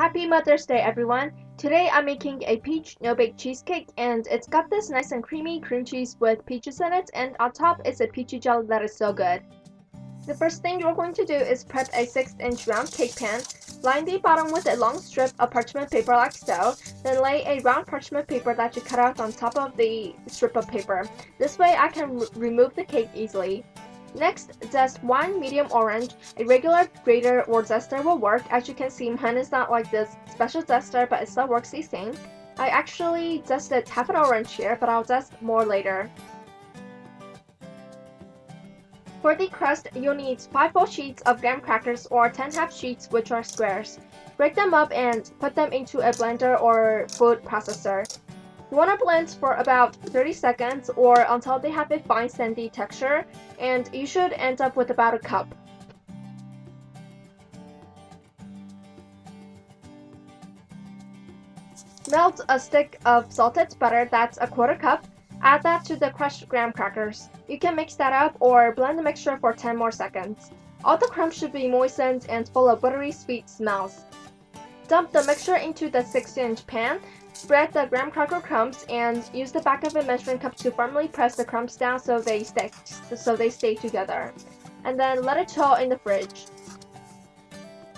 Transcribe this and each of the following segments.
Happy Mother's Day, everyone! Today I'm making a peach no-bake cheesecake, and it's got this nice and creamy cream cheese with peaches in it, and on top is a peachy jelly that is so good. The first thing you're going to do is prep a 6-inch round cake pan. Line the bottom with a long strip of parchment paper like so, then lay a round parchment paper that you cut out on top of the strip of paper. This way I can remove the cake easily. Next, zest one medium orange. A regular grater or zester will work. As you can see, mine is not like this special zester, but it still works the same. I actually zested half an orange here, but I'll zest more later. For the crust, you'll need 5 full sheets of graham crackers or 10 half sheets, which are squares. Break them up and put them into a blender or food processor. You want to blend for about 30 seconds or until they have a fine sandy texture, and you should end up with about a cup. Melt a stick of salted butter that's a quarter cup. Add that to the crushed graham crackers. You can mix that up or blend the mixture for 10 more seconds. All the crumbs should be moistened and full of buttery sweet smells. Dump the mixture into the 6-inch pan. Spread the graham cracker crumbs and use the back of a measuring cup to firmly press the crumbs down so they stay together. And then let it chill in the fridge.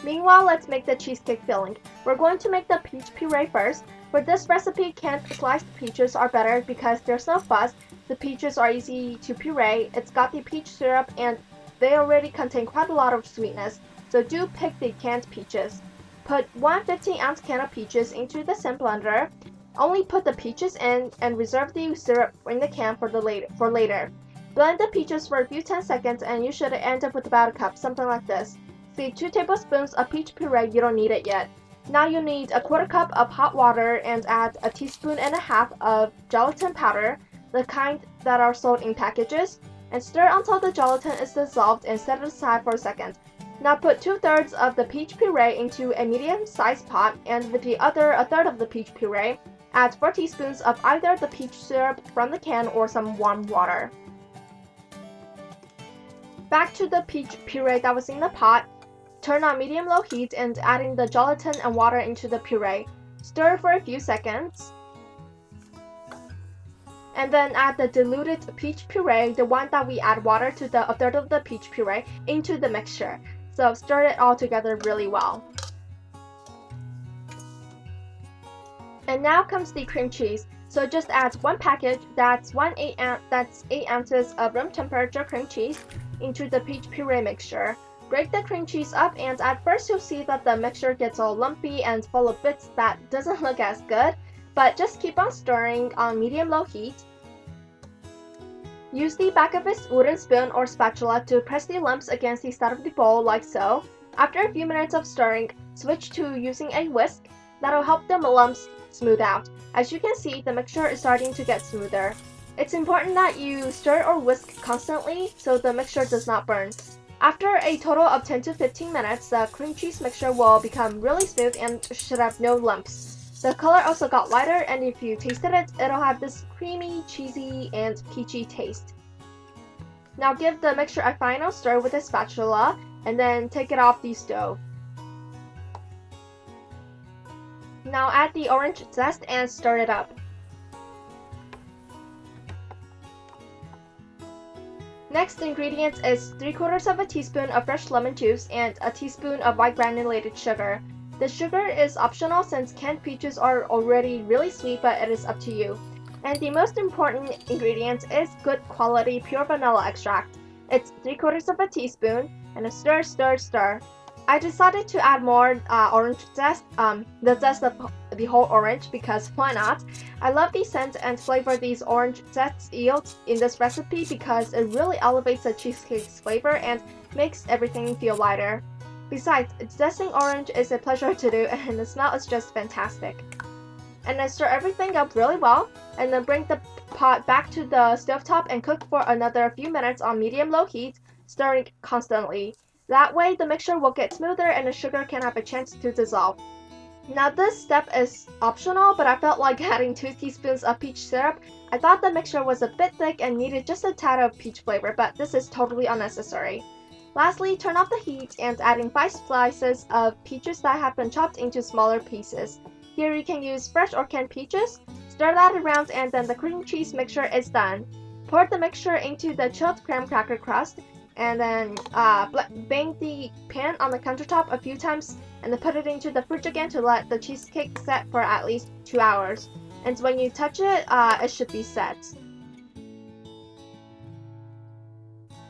Meanwhile, let's make the cheesecake filling. We're going to make the peach puree first. For this recipe, canned sliced peaches are better because there's no fuss. The peaches are easy to puree. It's got the peach syrup and they already contain quite a lot of sweetness, so do pick the canned peaches. Put one 15-ounce can of peaches into the sim blender. Only put the peaches in and reserve the syrup in the can for later. Blend the peaches for a few 10 seconds and you should end up with about a cup, something like this. See 2 tablespoons of peach puree, you don't need it yet. Now you need a quarter cup of hot water and add a teaspoon and a half of gelatin powder, the kind that are sold in packages, and stir until the gelatin is dissolved and set it aside for a second. Now put 2/3 of the peach puree into a medium-sized pot, and with the other a third of the peach puree, add 4 teaspoons of either the peach syrup from the can or some warm water. Back to the peach puree that was in the pot. Turn on medium-low heat and adding the gelatin and water into the puree. Stir for a few seconds. And then add the diluted peach puree, the one that we add water to a third of the peach puree, into the mixture. So stir it all together really well. And now comes the cream cheese. So just add one package, that's 8 ounces of room temperature cream cheese, into the peach puree mixture. Break the cream cheese up, and at first you'll see that the mixture gets all lumpy and full of bits that doesn't look as good, but just keep on stirring on medium-low heat. Use the back of a wooden spoon or spatula to press the lumps against the side of the bowl like so. After a few minutes of stirring, switch to using a whisk. That'll help the lumps smooth out. As you can see, the mixture is starting to get smoother. It's important that you stir or whisk constantly so the mixture does not burn. After a total of 10 to 15 minutes, the cream cheese mixture will become really smooth and should have no lumps. The color also got lighter, and if you tasted it, it'll have this creamy, cheesy, and peachy taste. Now give the mixture a final stir with a spatula, and then take it off the stove. Now add the orange zest and stir it up. Next ingredient is 3/4 of a teaspoon of fresh lemon juice and a teaspoon of white granulated sugar. The sugar is optional since canned peaches are already really sweet, but it is up to you. And the most important ingredient is good quality pure vanilla extract. It's 3/4 of a teaspoon and a stir, stir, stir. I decided to add more orange zest, the zest of the whole orange, because why not? I love the scent and flavor these orange zests yield in this recipe because it really elevates the cheesecake's flavor and makes everything feel lighter. Besides, zesting orange is a pleasure to do and the smell is just fantastic. And then stir everything up really well, and then bring the pot back to the stovetop and cook for another few minutes on medium-low heat, stirring constantly. That way, the mixture will get smoother and the sugar can have a chance to dissolve. Now this step is optional, but I felt like adding 2 teaspoons of peach syrup. I thought the mixture was a bit thick and needed just a tad of peach flavor, but this is totally unnecessary. Lastly, turn off the heat and add in 5 slices of peaches that have been chopped into smaller pieces. Here you can use fresh or canned peaches. Stir that around and then the cream cheese mixture is done. Pour the mixture into the chilled graham cracker crust and then bang the pan on the countertop a few times and then put it into the fridge again to let the cheesecake set for at least 2 hours. And when you touch it, it should be set.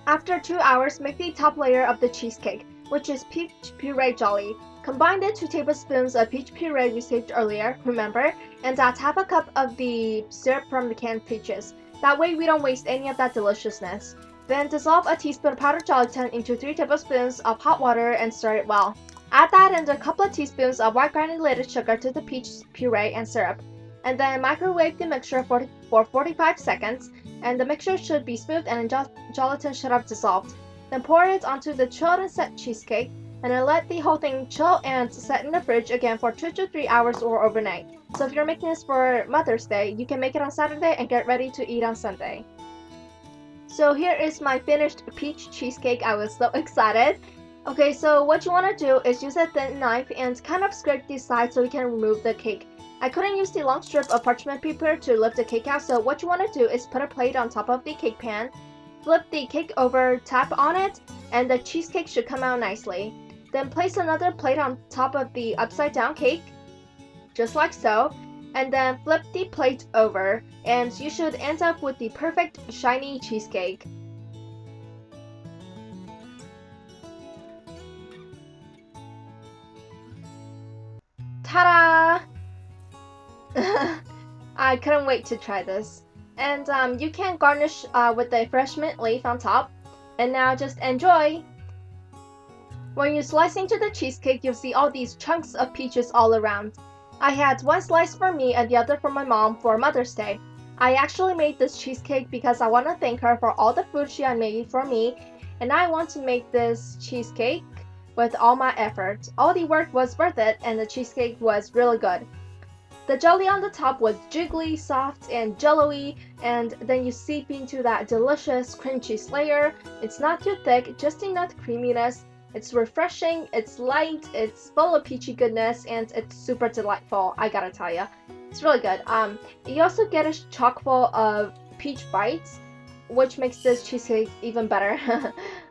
After 2 hours, make the top layer of the cheesecake, which is peach puree jelly. Combine the 2 tablespoons of peach puree we saved earlier, remember, and add half a cup of the syrup from the canned peaches. That way we don't waste any of that deliciousness. Then dissolve a teaspoon of powdered gelatin into 3 tablespoons of hot water and stir it well. Add that and a couple of teaspoons of white granulated sugar to the peach puree and syrup. And then microwave the mixture for 45 seconds, and the mixture should be smooth and the gelatin should have dissolved. Then pour it onto the chilled and set cheesecake, and then let the whole thing chill and set in the fridge again for 2 to 3 hours or overnight. So if you're making this for Mother's Day, you can make it on Saturday and get ready to eat on Sunday. So here is my finished peach cheesecake. I was so excited. Okay, so what you want to do is use a thin knife and kind of scrape the sides so you can remove the cake. I couldn't use the long strip of parchment paper to lift the cake out, so what you want to do is put a plate on top of the cake pan, flip the cake over, tap on it, and the cheesecake should come out nicely. Then place another plate on top of the upside down cake, just like so, and then flip the plate over, and you should end up with the perfect shiny cheesecake. Ta-da! I couldn't wait to try this. And you can garnish with a fresh mint leaf on top. And now just enjoy! When you slice into the cheesecake, you'll see all these chunks of peaches all around. I had one slice for me and the other for my mom for Mother's Day. I actually made this cheesecake because I want to thank her for all the food she had made for me, and I want to make this cheesecake with all my effort. All the work was worth it, and the cheesecake was really good. The jelly on the top was jiggly, soft, and jello-y, and then you seep into that delicious cream cheese layer. It's not too thick, just enough creaminess. It's refreshing, it's light, it's full of peachy goodness, and it's super delightful, I gotta tell ya. It's really good. You also get a chock full of peach bites, which makes this cheesecake even better.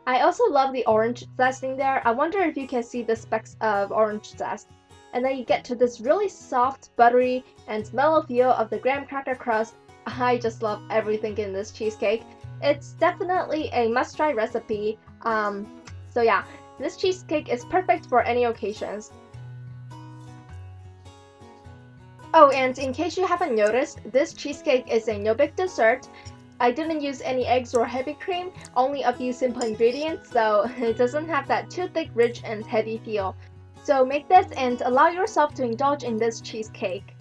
I also love the orange zest in there. I wonder if you can see the specks of orange zest. And then you get to this really soft, buttery, and mellow feel of the graham cracker crust. I just love everything in this cheesecake. It's definitely a must-try recipe. So yeah, this cheesecake is perfect for any occasions. Oh, and in case you haven't noticed, this cheesecake is a no-bake dessert. I didn't use any eggs or heavy cream, only a few simple ingredients, so it doesn't have that too thick, rich, and heavy feel. So make this and allow yourself to indulge in this cheesecake.